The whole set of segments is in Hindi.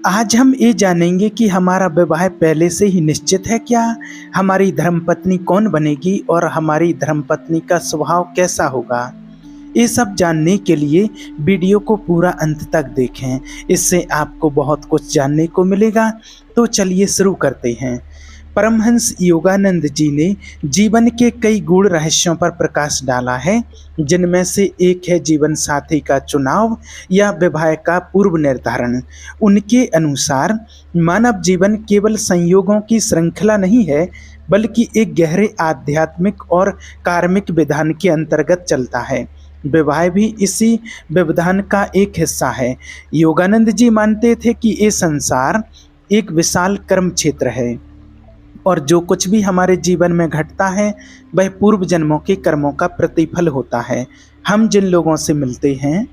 आज हम ये जानेंगे कि हमारा विवाह पहले से ही निश्चित है क्या, हमारी धर्मपत्नी कौन बनेगी और हमारी धर्मपत्नी का स्वभाव कैसा होगा। ये सब जानने के लिए वीडियो को पूरा अंत तक देखें, इससे आपको बहुत कुछ जानने को मिलेगा। तो चलिए शुरू करते हैं। परमहंस योगानंद जी ने जीवन के कई गूढ़ रहस्यों पर प्रकाश डाला है, जिनमें से एक है जीवन साथी का चुनाव या विवाह का पूर्व निर्धारण। उनके अनुसार मानव जीवन केवल संयोगों की श्रृंखला नहीं है, बल्कि एक गहरे आध्यात्मिक और कार्मिक विधान के अंतर्गत चलता है। विवाह भी इसी व्यवधान का एक हिस्सा है। योगानंद जी मानते थे कि ये संसार एक विशाल कर्म क्षेत्र है और जो कुछ भी हमारे जीवन में घटता है वह पूर्व जन्मों के कर्मों का प्रतिफल होता है। हम जिन लोगों से मिलते हैं,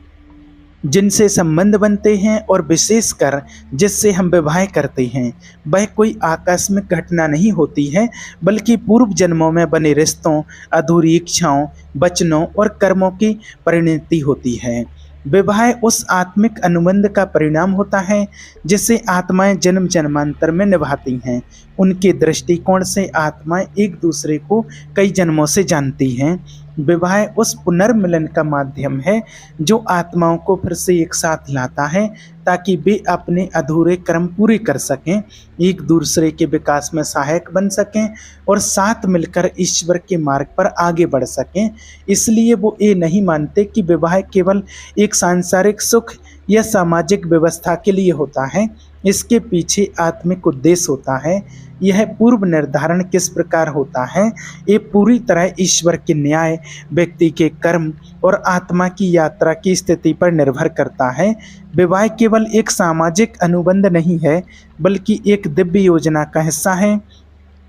जिनसे संबंध बनते हैं और विशेषकर जिससे हम विवाह करते हैं, वह कोई आकस्मिक घटना नहीं होती है, बल्कि पूर्व जन्मों में बने रिश्तों, अधूरी इच्छाओं, वचनों और कर्मों की परिणति होती है। विवाह उस आत्मिक अनुबंध का परिणाम होता है जिसे आत्माएं जन्म जन्मांतर में निभाती हैं। उनके दृष्टिकोण से आत्माएं एक दूसरे को कई जन्मों से जानती हैं। विवाह उस पुनर्मिलन का माध्यम है जो आत्माओं को फिर से एक साथ लाता है, ताकि वे अपने अधूरे कर्म पूरे कर सकें, एक दूसरे के विकास में सहायक बन सकें और साथ मिलकर ईश्वर के मार्ग पर आगे बढ़ सकें। इसलिए वो ये नहीं मानते कि विवाह केवल एक सांसारिक सुख या सामाजिक व्यवस्था के लिए होता है। इसके पीछे आत्मिक उद्देश्य होता है। यह पूर्व निर्धारण किस प्रकार होता है, ये पूरी तरह ईश्वर के न्याय, व्यक्ति के कर्म और आत्मा की यात्रा की स्थिति पर निर्भर करता है। विवाह केवल एक सामाजिक अनुबंध नहीं है, बल्कि एक दिव्य योजना का हिस्सा है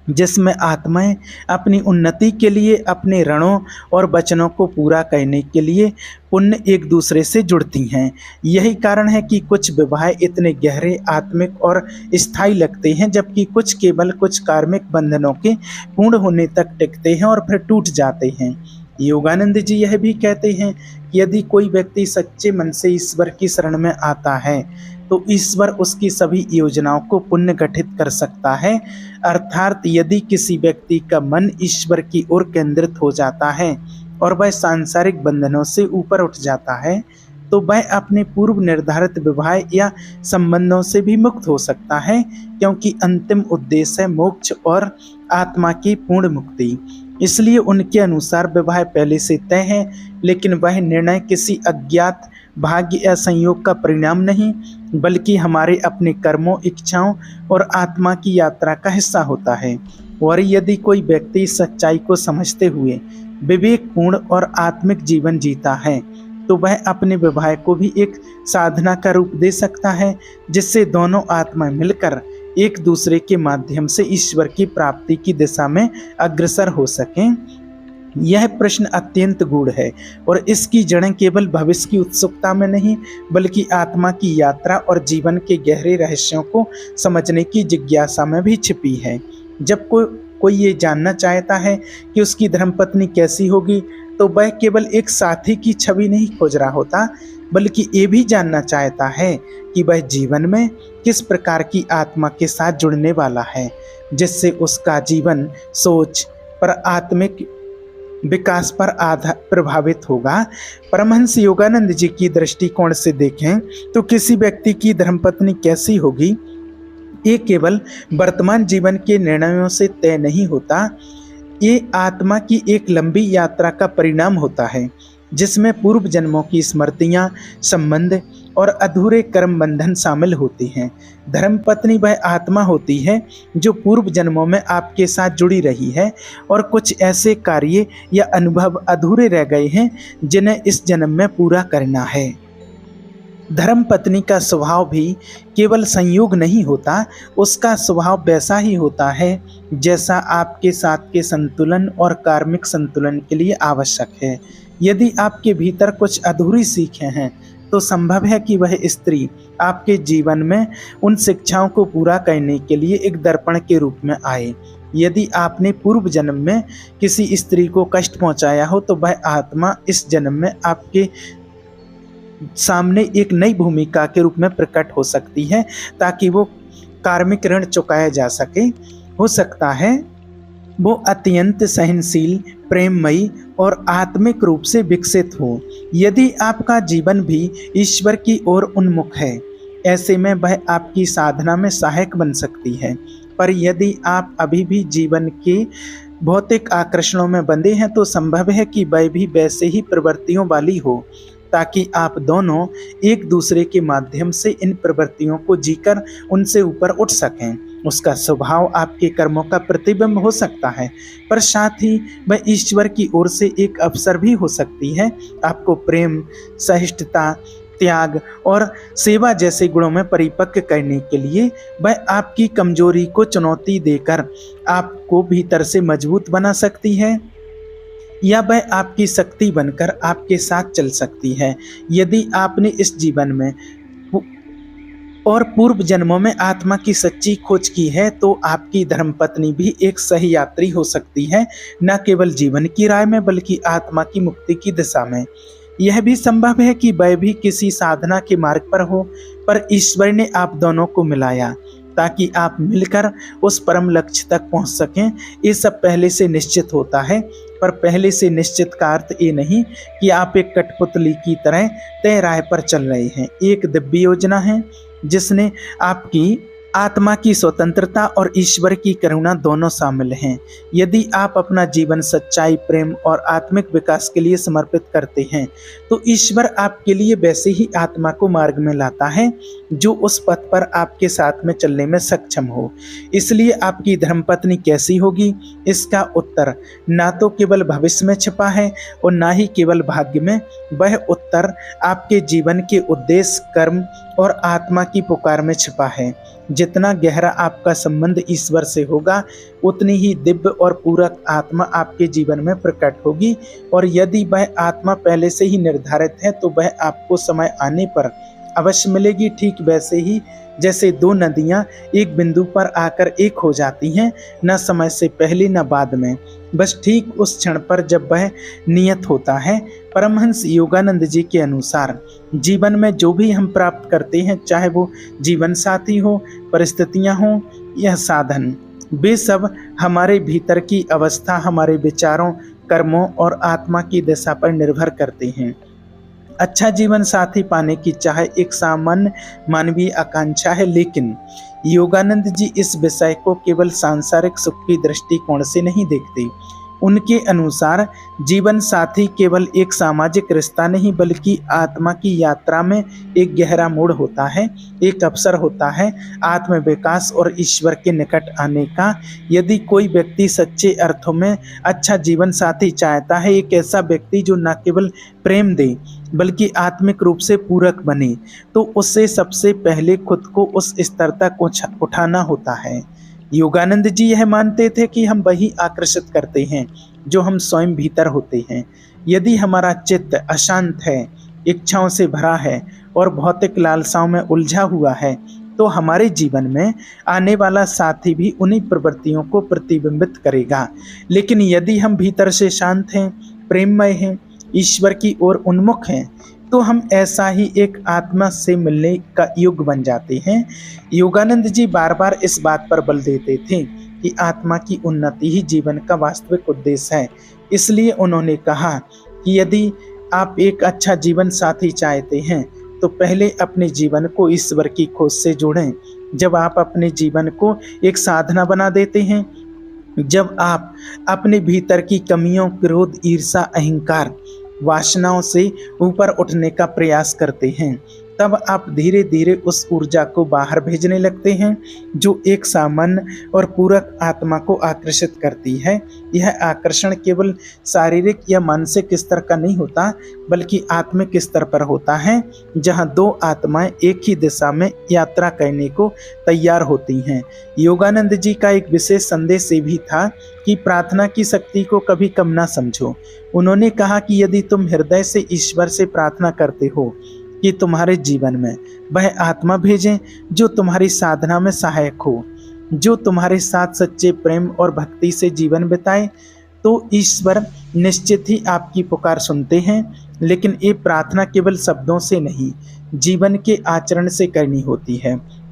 जिसमें आत्माएं अपनी उन्नति के लिए, अपने रणों और वचनों को पूरा करने के लिए पुण्य एक दूसरे से जुड़ती हैं। यही कारण है कि कुछ विवाह इतने गहरे, आत्मिक और स्थायी लगते हैं, जबकि कुछ केवल कुछ कार्मिक बंधनों के पूर्ण होने तक टिकते हैं और फिर टूट जाते हैं। योगानंद जी यह भी कहते हैं कि यदि कोई व्यक्ति सच्चे मन से ईश्वर की शरण में आता है तो ईश्वर उसकी सभी योजनाओं को पुनर्गठित कर सकता है। अर्थात यदि किसी व्यक्ति का मन ईश्वर की ओर केंद्रित हो जाता है और वह सांसारिक बंधनों से ऊपर उठ जाता है, तो वह अपने पूर्व निर्धारित विवाह या संबंधों से भी मुक्त हो सकता है, क्योंकि अंतिम उद्देश्य है मोक्ष और आत्मा की पूर्ण मुक्ति। इसलिए उनके अनुसार विवाह पहले से तय है, लेकिन वह निर्णय किसी अज्ञात भाग्य या संयोग का परिणाम नहीं, बल्कि हमारे अपने कर्मों, इच्छाओं और आत्मा की यात्रा का हिस्सा होता है। और यदि कोई व्यक्ति सच्चाई को समझते हुए विवेकपूर्ण और आत्मिक जीवन जीता है, तो वह अपने विवाह को भी एक साधना का रूप दे सकता है, जिससे दोनों आत्माएं मिलकर एक दूसरे के माध्यम से ईश्वर की प्राप्ति की दिशा में अग्रसर हो सकें। यह प्रश्न अत्यंत गूढ़ है और इसकी जड़ें केवल भविष्य की उत्सुकता में नहीं, बल्कि आत्मा की यात्रा और जीवन के गहरे रहस्यों को समझने की जिज्ञासा में भी छिपी है। जब कोई ये जानना चाहता है कि उसकी धर्मपत्नी कैसी होगी, तो वह केवल एक साथी की छवि नहीं खोज रहा होता, बल्कि ये भी जानना चाहता है कि वह जीवन में किस प्रकार की आत्मा के साथ जुड़ने वाला है, जिससे उसका जीवन सोच पर, आत्मिक विकास पर प्रभावित होगा। परमहंस योगानंद जी की दृष्टिकोण से देखें तो किसी व्यक्ति की धर्मपत्नी कैसी होगी, ये केवल वर्तमान जीवन के निर्णयों से तय नहीं होता। ये आत्मा की एक लंबी यात्रा का परिणाम होता है, जिसमें पूर्व जन्मों की स्मृतियाँ, संबंध और अधूरे कर्म बंधन शामिल होती हैं। धर्मपत्नी वह आत्मा होती है जो पूर्व जन्मों में आपके साथ जुड़ी रही है और कुछ ऐसे कार्य या अनुभव अधूरे रह गए हैं जिन्हें इस जन्म में पूरा करना है। धर्मपत्नी का स्वभाव भी केवल संयोग नहीं होता, उसका स्वभाव वैसा ही होता है जैसा आपके साथ के संतुलन और कार्मिक संतुलन के लिए आवश्यक है। यदि आपके भीतर कुछ अधूरी सीखें हैं, तो संभव है कि वह स्त्री आपके जीवन में उन शिक्षाओं को पूरा करने के लिए एक दर्पण के रूप में आए। यदि आपने पूर्व जन्म में किसी स्त्री को कष्ट पहुंचाया हो, तो वह आत्मा इस जन्म में आपके सामने एक नई भूमिका के रूप में प्रकट हो सकती है, ताकि वो कार्मिक ऋण चुकाया जा सके। हो सकता है वो अत्यंत सहनशील, प्रेममयी और आत्मिक रूप से विकसित हो। यदि आपका जीवन भी ईश्वर की ओर उन्मुख है, ऐसे में वह आपकी साधना में सहायक बन सकती है। पर यदि आप अभी भी जीवन के भौतिक आकर्षणों में बंधे हैं, तो संभव है कि वह भी वैसे ही प्रवृत्तियों वाली हो, ताकि आप दोनों एक दूसरे के माध्यम से इन प्रवृत्तियों को जीकर उनसे ऊपर उठ सकें। उसका स्वभाव आपके कर्मों का प्रतिबिंब हो सकता है, पर साथ ही वह ईश्वर की ओर से एक अवसर भी हो सकती है आपको प्रेम, सहिष्णुता, त्याग और सेवा जैसे गुणों में परिपक्व करने के लिए। वह आपकी कमजोरी को चुनौती देकर आपको भीतर से मजबूत बना सकती है, या वह आपकी शक्ति बनकर आपके साथ चल सकती है। यदि आपने इस जीवन में और पूर्व जन्मों में आत्मा की सच्ची खोज की है, तो आपकी धर्मपत्नी भी एक सही यात्री हो सकती है, न केवल जीवन की राह में बल्कि आत्मा की मुक्ति की दिशा में। यह भी संभव है कि वह भी किसी साधना के मार्ग पर हो, पर ईश्वर ने आप दोनों को मिलाया ताकि आप मिलकर उस परम लक्ष्य तक पहुंच सकें। ये सब पहले से निश्चित होता है, पर पहले से निश्चित का अर्थ ये नहीं कि आप एक कठपुतली की तरह तय राह पर चल रहे हैं। एक दिव्य योजना है जिसने आपकी आत्मा की स्वतंत्रता और ईश्वर की करुणा दोनों शामिल हैं। यदि आप अपना जीवन सच्चाई, प्रेम और आत्मिक विकास के लिए समर्पित करते हैं, तो ईश्वर आपके लिए वैसे ही आत्मा को मार्ग में लाता है जो उस पथ पर आपके साथ में चलने में सक्षम हो। इसलिए आपकी धर्मपत्नी कैसी होगी, इसका उत्तर ना तो केवल भविष्य में छिपा है और ना ही केवल भाग्य में। वह उत्तर आपके जीवन के उद्देश्य, कर्म और आत्मा की पुकार में छिपा है। जितना गहरा आपका संबंध ईश्वर से होगा, उतनी ही दिव्य और पूरक आत्मा आपके जीवन में प्रकट होगी। और यदि वह आत्मा पहले से ही निर्धारित है, तो वह आपको समय आने पर अवश्य मिलेगी। ठीक वैसे ही जैसे दो नदियां एक बिंदु पर आकर एक हो जाती हैं, न समय से पहले न बाद में, बस ठीक उस क्षण पर जब वह नियत होता है। परमहंस योगानंद जी के अनुसार जीवन में जो भी हम प्राप्त करते हैं, चाहे वो जीवन साथी हो, परिस्थितियां हो या साधन, वे सब हमारे भीतर की अवस्था, हमारे विचारों, कर्मों और आत्मा की दिशा पर निर्भर करते हैं। अच्छा जीवन साथी पाने की चाह एक सामान्य मानवीय आकांक्षा है, लेकिन योगानंद जी इस विषय को केवल सांसारिक सुख की दृष्टिकोण से नहीं देखते। उनके अनुसार जीवन साथी केवल एक सामाजिक रिश्ता नहीं, बल्कि आत्मा की यात्रा में एक गहरा मोड़ होता है, एक अवसर होता है आत्म विकास और ईश्वर के निकट आने का। यदि कोई व्यक्ति सच्चे अर्थों में अच्छा जीवन साथी चाहता है, एक ऐसा व्यक्ति जो न केवल प्रेम दे बल्कि आत्मिक रूप से पूरक बने, तो उससे सबसे पहले खुद को उस स्तर तक उठाना होता है। योगानंद जी यह मानते थे कि हम वही आकर्षित करते हैं जो हम स्वयं भीतर होते हैं। यदि हमारा चित्त अशांत है, इच्छाओं से भरा है और भौतिक लालसाओं में उलझा हुआ है, तो हमारे जीवन में आने वाला साथी भी उन्हीं प्रवृत्तियों को प्रतिबिंबित करेगा। लेकिन यदि हम भीतर से शांत हैं, प्रेममय हैं, ईश्वर की ओर उन्मुख हैं, तो हम ऐसा ही एक आत्मा से मिलने का युग बन जाते हैं। योगानंद जी बार बार इस बात पर बल देते थे कि आत्मा की उन्नति ही जीवन का वास्तविक उद्देश्य है। इसलिए उन्होंने कहा कि यदि आप एक अच्छा जीवन साथी चाहते हैं, तो पहले अपने जीवन को ईश्वर की खोज से जोड़ें। जब आप अपने जीवन को एक साधना बना देते हैं, जब आप अपने भीतर की कमियों, क्रोध, ईर्ष्या, अहंकार, वासनाओं से ऊपर उठने का प्रयास करते हैं, तब आप धीरे धीरे उस ऊर्जा को बाहर भेजने लगते हैं जो एक सामान्य और पूरक आत्मा को आकर्षित करती है। यह आकर्षण केवल शारीरिक या मानसिक स्तर का नहीं होता, बल्कि आत्मिक स्तर पर होता है, जहां दो आत्माएं एक ही दिशा में यात्रा करने को तैयार होती हैं। योगानंद जी का एक विशेष संदेश ये भी था कि प्रार्थना की शक्ति को कभी कम ना समझो। उन्होंने कहा कि यदि तुम हृदय से ईश्वर से प्रार्थना करते हो कि तुम्हारे जीवन में वह आत्मा भेजें जो तुम्हारी साधना में सहायक हो, जो तुम्हारे साथ सच्चे प्रेम और भक्ति से जीवन बिताए, तो ईश्वर निश्चित ही आपकी पुकार सुनते हैं। लेकिन ये प्रार्थना केवल शब्दों से नहीं, जीवन के आचरण से करनी होती है।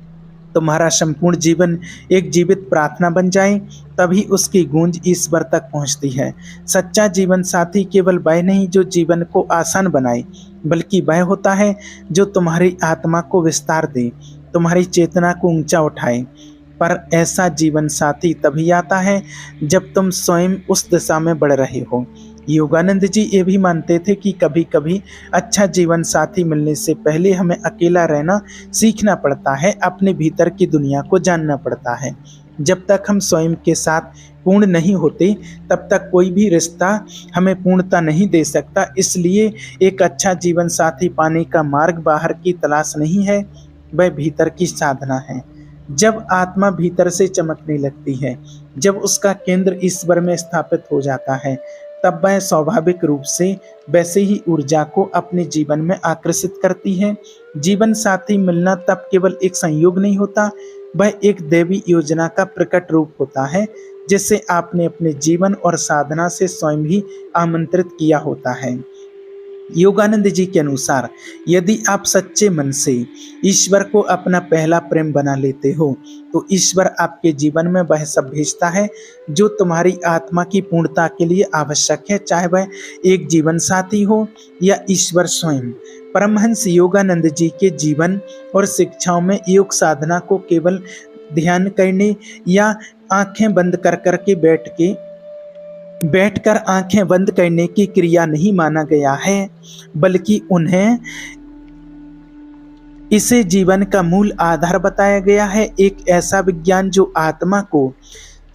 तुम्हारा संपूर्ण जीवन एक जीवित प्रार्थना बन जाए, तभी उसकी गूंज ईश्वर तक पहुंचती है। सच्चा जीवन साथी केवल वह नहीं जो जीवन को आसान बनाए, बल्कि वह होता है जो तुम्हारी आत्मा को विस्तार दे, तुम्हारी चेतना को ऊंचा उठाए। पर ऐसा जीवन साथी तभी आता है जब तुम स्वयं उस दिशा में बढ़ रहे हो। योगानंद जी ये भी मानते थे कि कभी कभी अच्छा जीवन साथी मिलने से पहले हमें अकेला रहना सीखना पड़ता है, अपने भीतर की दुनिया को जानना पड़ता है। जब तक हम स्वयं के साथ पूर्ण नहीं होते, तब तक कोई भी रिश्ता हमें पूर्णता नहीं दे सकता। इसलिए एक अच्छा जीवन साथी पाने का मार्ग बाहर की तलाश नहीं है, वह भीतर की साधना है। जब आत्मा भीतर से चमकने लगती है, जब उसका केंद्र ईश्वर में स्थापित हो जाता है, तब वह स्वाभाविक रूप से वैसे ही ऊर्जा को अपने जीवन में आकर्षित करती है। जीवन साथी मिलना तब केवल एक संयोग नहीं होता, वह एक दैवी योजना का प्रकट रूप होता है, जिसे आपने अपने जीवन और साधना से स्वयं ही आमंत्रित किया होता है। योगानंद जी के अनुसार यदि आप सच्चे मन से ईश्वर को अपना पहला प्रेम बना लेते हो, तो ईश्वर आपके जीवन में वह सब भेजता है जो तुम्हारी आत्मा की पूर्णता के लिए आवश्यक है, चाहे वह एक जीवन साथी हो या ईश्वर स्वयं। परमहंस योगानंद जी के जीवन और शिक्षाओं में योग साधना को केवल ध्यान करने या आंखें बंद कर बैठकर आंखें बंद करने की क्रिया नहीं माना गया है, बल्कि उन्हें इसे जीवन का मूल आधार बताया गया है। एक ऐसा विज्ञान जो आत्मा को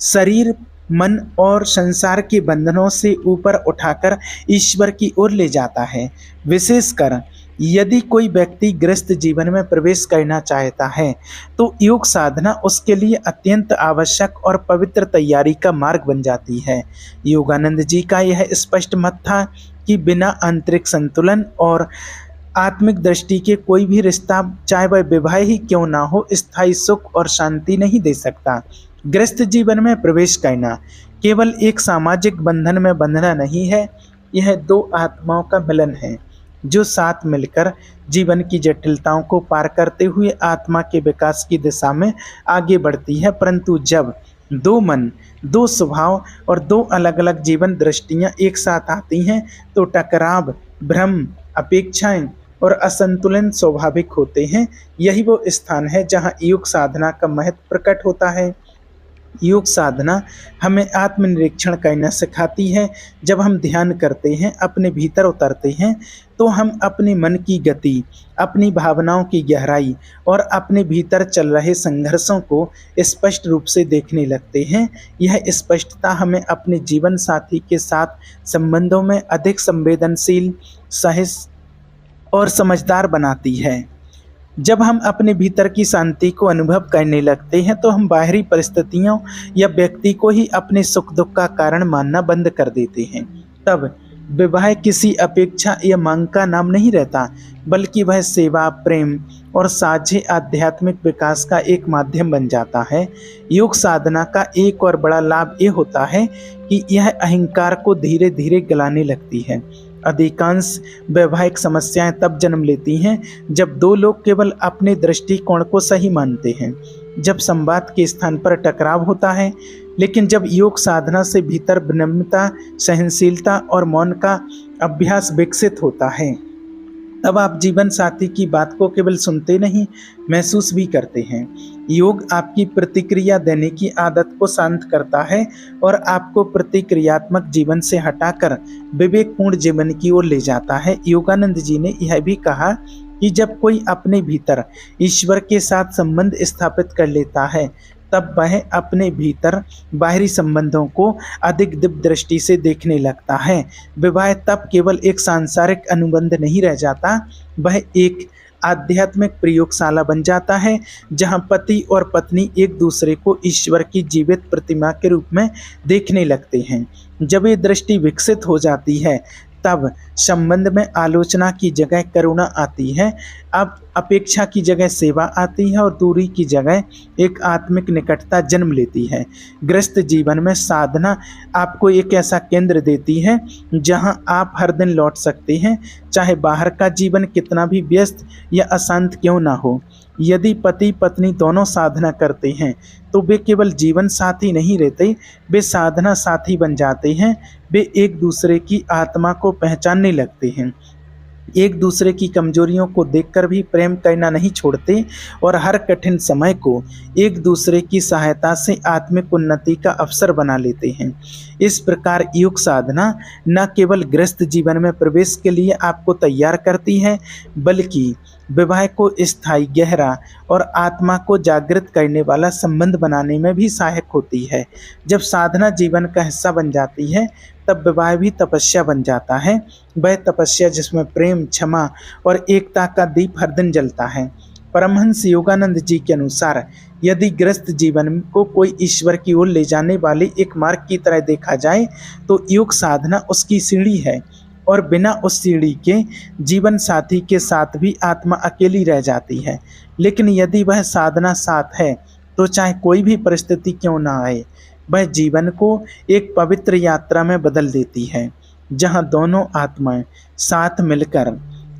शरीर, मन और संसार के बंधनों से ऊपर उठाकर ईश्वर की ओर ले जाता है। विशेषकर यदि कोई व्यक्ति गृहस्थ जीवन में प्रवेश करना चाहता है, तो योग साधना उसके लिए अत्यंत आवश्यक और पवित्र तैयारी का मार्ग बन जाती है। योगानंद जी का यह स्पष्ट मत था कि बिना आंतरिक संतुलन और आत्मिक दृष्टि के कोई भी रिश्ता, चाहे वह विवाह ही क्यों ना हो, स्थायी सुख और शांति नहीं दे सकता। गृहस्थ जीवन में प्रवेश करना केवल एक सामाजिक बंधन में बंधना नहीं है, यह दो आत्माओं का मिलन है जो साथ मिलकर जीवन की जटिलताओं को पार करते हुए आत्मा के विकास की दिशा में आगे बढ़ती है। परंतु जब दो मन, दो स्वभाव और दो अलग अलग जीवन दृष्टियां एक साथ आती हैं, तो टकराव, भ्रम, अपेक्षाएं और असंतुलन स्वाभाविक होते हैं। यही वो स्थान है जहां योग साधना का महत्व प्रकट होता है। योग साधना हमें आत्मनिरीक्षण करना सिखाती है। जब हम ध्यान करते हैं, अपने भीतर उतरते हैं, तो हम अपने मन की गति, अपनी भावनाओं की गहराई और अपने भीतर चल रहे संघर्षों को स्पष्ट रूप से देखने लगते हैं। यह स्पष्टता हमें अपने जीवन साथी के साथ संबंधों में अधिक संवेदनशील, सहिष्णु और समझदार बनाती है। जब हम अपने भीतर की शांति को अनुभव करने लगते हैं, तो हम बाहरी परिस्थितियों या व्यक्ति को ही अपने सुख दुख का कारण मानना बंद कर देते हैं। तब विवाह किसी अपेक्षा या मांग का नाम नहीं रहता, बल्कि वह सेवा, प्रेम और साझे आध्यात्मिक विकास का एक माध्यम बन जाता है। योग साधना का एक और बड़ा लाभ ये होता है कि यह अहंकार को धीरे धीरे गलाने लगती है। अधिकांश वैवाहिक समस्याएं तब जन्म लेती हैं जब दो लोग केवल अपने दृष्टिकोण को सही मानते हैं, जब संवाद के स्थान पर टकराव होता है। लेकिन जब योग साधना से भीतर विनम्रता, सहनशीलता और मौन का अभ्यास विकसित होता है, तब आप जीवन साथी की बात को केवल सुनते नहीं, महसूस भी करते हैं। योग आपकी प्रतिक्रिया देने की आदत को शांत करता है और आपको प्रतिक्रियात्मक जीवन से हटाकर विवेकपूर्ण जीवन की ओर ले जाता है। योगानंद जी ने यह भी कहा कि जब कोई अपने भीतर ईश्वर के साथ संबंध स्थापित कर लेता है, तब वह अपने भीतर बाहरी संबंधों को अधिक दिव्य दृष्टि से देखने लगता है। विवाह तब केवल एक सांसारिक अनुबंध नहीं रह जाता, वह एक आध्यात्मिक प्रयोगशाला बन जाता है, जहां पति और पत्नी एक दूसरे को ईश्वर की जीवित प्रतिमा के रूप में देखने लगते हैं। जब ये दृष्टि विकसित हो जाती है, तब संबंध में आलोचना की जगह करुणा आती है। अब अपेक्षा की जगह सेवा आती है और दूरी की जगह एक आत्मिक निकटता जन्म लेती है। गृहस्थ जीवन में साधना आपको एक ऐसा केंद्र देती है जहां आप हर दिन लौट सकते हैं, चाहे बाहर का जीवन कितना भी व्यस्त या अशांत क्यों ना हो। यदि पति पत्नी दोनों साधना करते हैं तो वे केवल जीवन साथी नहीं रहते, वे साधना साथी बन जाते हैं। वे एक दूसरे की आत्मा को पहचानने लगते हैं, एक दूसरे की कमजोरियों को देखकर भी प्रेम करना नहीं छोड़ते और हर कठिन समय को एक दूसरे की सहायता से आत्मिक उन्नति का अवसर बना लेते हैं। इस प्रकार योग साधना न केवल गृहस्थ जीवन में प्रवेश के लिए आपको तैयार करती है, बल्कि विवाह को स्थायी, गहरा और आत्मा को जागृत करने वाला संबंध बनाने में भी सहायक होती है। जब साधना जीवन का हिस्सा बन जाती है तब विवाह भी तपस्या बन जाता है। वह तपस्या जिसमें प्रेम, क्षमा और एकता का दीप हर दिन जलता है। परमहंस योगानंद जी के अनुसार यदि गृहस्थ जीवन को कोई ईश्वर की ओर ले जाने वाले एक मार्ग की तरह देखा जाए तो योग साधना उसकी सीढ़ी है, और बिना उस सीढ़ी के जीवन साथी के साथ भी आत्मा अकेली रह जाती है। लेकिन यदि वह साधना साथ है तो चाहे कोई भी परिस्थिति क्यों ना आए, वह जीवन को एक पवित्र यात्रा में बदल देती है, जहां दोनों आत्माएं साथ मिलकर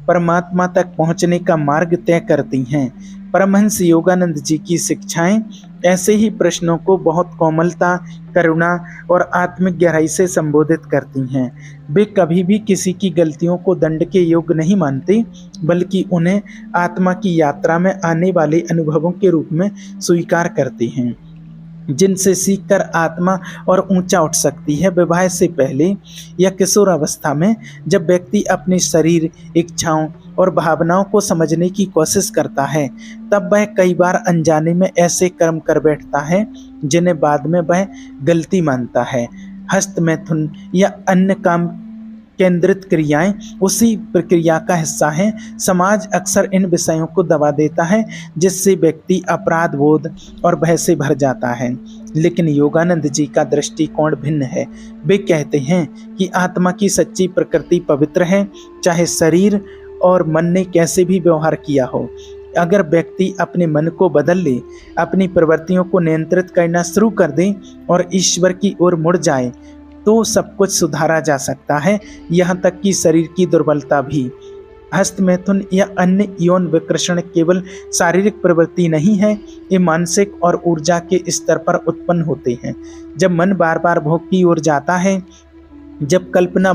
परमात्मा तक पहुंचने का मार्ग तय करती हैं। परमहंस योगानंद जी की शिक्षाएं ऐसे ही प्रश्नों को बहुत कोमलता, करुणा और आत्मिक गहराई से संबोधित करती हैं। वे कभी भी किसी की गलतियों को दंड के योग्य नहीं मानते, बल्कि उन्हें आत्मा की यात्रा में आने वाले अनुभवों के रूप में स्वीकार करती हैं, जिनसे सीखकर आत्मा और ऊंचा उठ सकती है। विवाह से पहले या किशोर अवस्था में जब व्यक्ति अपने शरीर, इच्छाओं और भावनाओं को समझने की कोशिश करता है, तब वह कई बार अनजाने में ऐसे कर्म कर बैठता है जिन्हें बाद में वह गलती मानता है। हस्त मैथुन या अन्य काम केंद्रित क्रियाएं उसी प्रक्रिया का हिस्सा हैं। समाज अक्सर इन विषयों को दबा देता है, जिससे व्यक्ति अपराध बोध और भय से भर जाता है। लेकिन योगानंद जी का दृष्टिकोण भिन्न है। वे कहते हैं कि आत्मा की सच्ची प्रकृति पवित्र है, चाहे शरीर और मन ने कैसे भी व्यवहार किया हो। अगर व्यक्ति अपने मन को बदल ले, अपनी प्रवृत्तियों को नियंत्रित करना शुरू कर दे और ईश्वर की ओर मुड़ जाए, तो सब कुछ सुधारा जा सकता है, यहाँ तक कि शरीर की दुर्बलता भी। हस्त मैथुन या अन्य यौन विकर्षण केवल शारीरिक प्रवृत्ति नहीं है, ये मानसिक और ऊर्जा के स्तर पर उत्पन्न होते हैं। जब मन बार बार भोग की ओर जाता है, जब कल्पना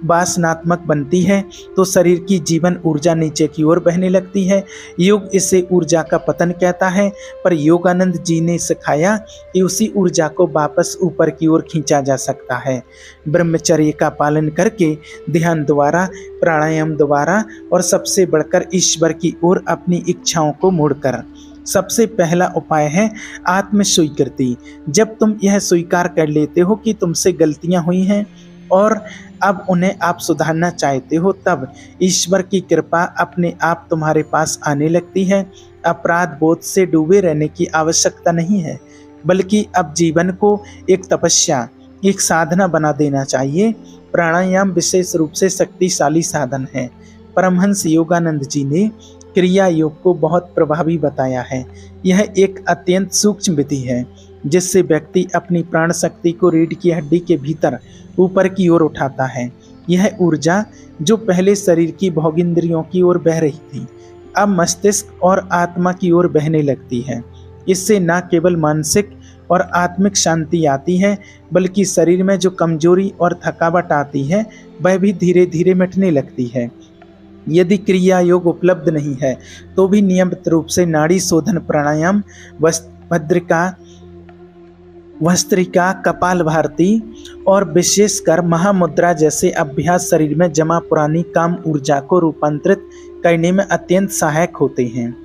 वासनात्मक बनती है, तो शरीर की जीवन ऊर्जा नीचे की ओर बहने लगती है। योग इसे ऊर्जा का पतन कहता है, पर योगानंद जी ने सिखाया कि उसी ऊर्जा को वापस ऊपर की ओर खींचा जा सकता है। ब्रह्मचर्य का पालन करके, ध्यान द्वारा, प्राणायाम द्वारा और सबसे बढ़कर ईश्वर की ओर अपनी इच्छाओं को मोड़कर। सबसे पहला उपाय है आत्म स्वीकृति। जब तुम यह स्वीकार कर लेते हो कि तुमसे गलतियां हुई हैं और अब उन्हें आप सुधारना चाहते हो, तब ईश्वर की कृपा अपने आप तुम्हारे पास आने लगती है। अपराध बोध से डूबे रहने की आवश्यकता नहीं है, बल्कि अब जीवन को एक तपस्या, एक साधना बना देना चाहिए। प्राणायाम विशेष रूप से शक्तिशाली साधन है। परमहंस योगानंद जी ने क्रिया योग को बहुत प्रभावी बताया है। यह एक अत्यंत सूक्ष्म विधि है, जिससे व्यक्ति अपनी प्राण शक्ति को रीढ़ की हड्डी के भीतर ऊपर की ओर उठाता है। यह ऊर्जा जो पहले शरीर की भोगेंद्रियों की ओर बह रही थी, अब मस्तिष्क और आत्मा की ओर बहने लगती है। इससे न केवल मानसिक और आत्मिक शांति आती है, बल्कि शरीर में जो कमजोरी और थकावट आती है, वह भी धीरे धीरे मिटने लगती है। यदि क्रिया योग उपलब्ध नहीं है, तो भी नियमित रूप से नाड़ी शोधन प्राणायाम, भस्त्रिका, कपाल भारती और विशेषकर महामुद्रा जैसे अभ्यास शरीर में जमा पुरानी काम ऊर्जा को रूपांतरित करने में अत्यंत सहायक होते हैं।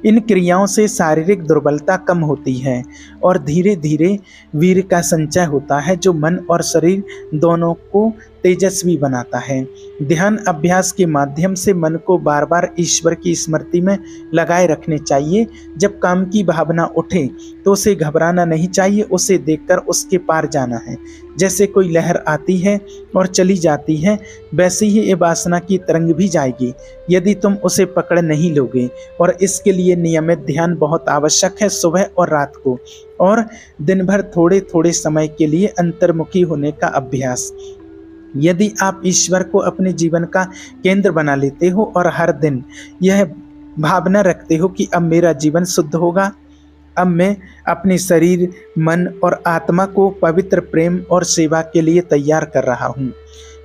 इन क्रियाओं से शारीरिक दुर्बलता कम होती है और धीरे धीरे वीर्य का संचय होता है, जो मन और शरीर दोनों को तेजस्वी बनाता है। ध्यान अभ्यास के माध्यम से मन को बार बार ईश्वर की स्मृति में लगाए रखने चाहिए। जब काम की भावना उठे तो उसे घबराना नहीं चाहिए, उसे देखकर उसके पार जाना है। जैसे कोई लहर आती है और चली जाती है, वैसे ही ये वासना की तरंग भी जाएगी यदि तुम उसे पकड़ नहीं लोगे। और इसके लिए नियमित ध्यान बहुत आवश्यक है, सुबह और रात को, और दिन भर थोड़े थोड़े समय के लिए अंतर्मुखी होने का अभ्यास। यदि आप ईश्वर को अपने जीवन का केंद्र बना लेते हो और हर दिन यह भावना रखते हो कि अब मेरा जीवन शुद्ध होगा, अब मैं अपने शरीर, मन और आत्मा को पवित्र प्रेम और सेवा के लिए तैयार कर रहा हूँ,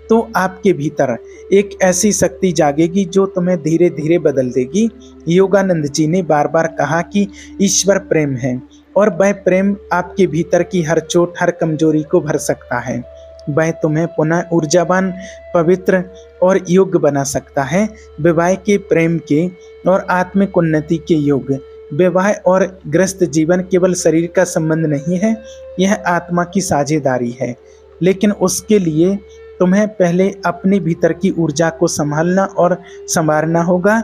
तो आपके भीतर एक ऐसी शक्ति जागेगी जो तुम्हें धीरे धीरे बदल देगी। योगानंद जी ने बार बार कहा कि ईश्वर प्रेम है और वह प्रेम आपके भीतर की हर चोट, हर कमजोरी को भर सकता है। वह तुम्हें पुनः ऊर्जावान, पवित्र और योग्य बना सकता है। विवाह के प्रेम के और आत्मिक उन्नति के योग। विवाह और गृहस्थ जीवन केवल शरीर का संबंध नहीं है, यह आत्मा की साझेदारी है। लेकिन उसके लिए तुम्हें पहले अपने भीतर की ऊर्जा को संभालना और संवारना होगा।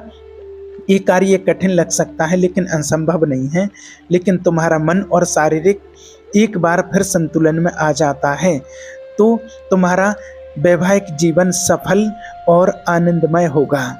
ये कार्य कठिन लग सकता है लेकिन असंभव नहीं है। लेकिन तुम्हारा मन और शारीरिक एक बार फिर संतुलन में आ जाता है तो तुम्हारा वैवाहिक जीवन सफल और आनंदमय होगा।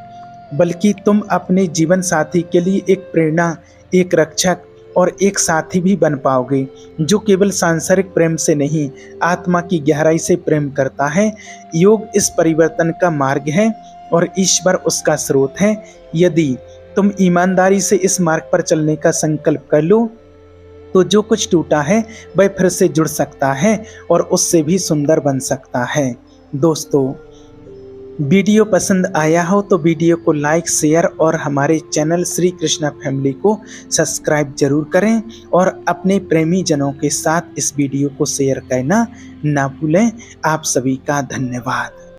बल्कि तुम अपने जीवन साथी के लिए एक प्रेरणा, एक रक्षक और एक साथी भी बन पाओगे, जो केवल सांसारिक प्रेम से नहीं, आत्मा की गहराई से प्रेम करता है। योग इस परिवर्तन का मार्ग है और ईश्वर उसका स्रोत है। यदि तुम ईमानदारी से इस मार्ग पर चलने का संकल्प कर लो तो जो कुछ टूटा है वह फिर से जुड़ सकता है और उससे भी सुंदर बन सकता है। दोस्तों, वीडियो पसंद आया हो तो वीडियो को लाइक, शेयर और हमारे चैनल श्री कृष्णा फैमिली को सब्सक्राइब जरूर करें और अपने प्रेमी जनों के साथ इस वीडियो को शेयर करना ना भूलें। आप सभी का धन्यवाद।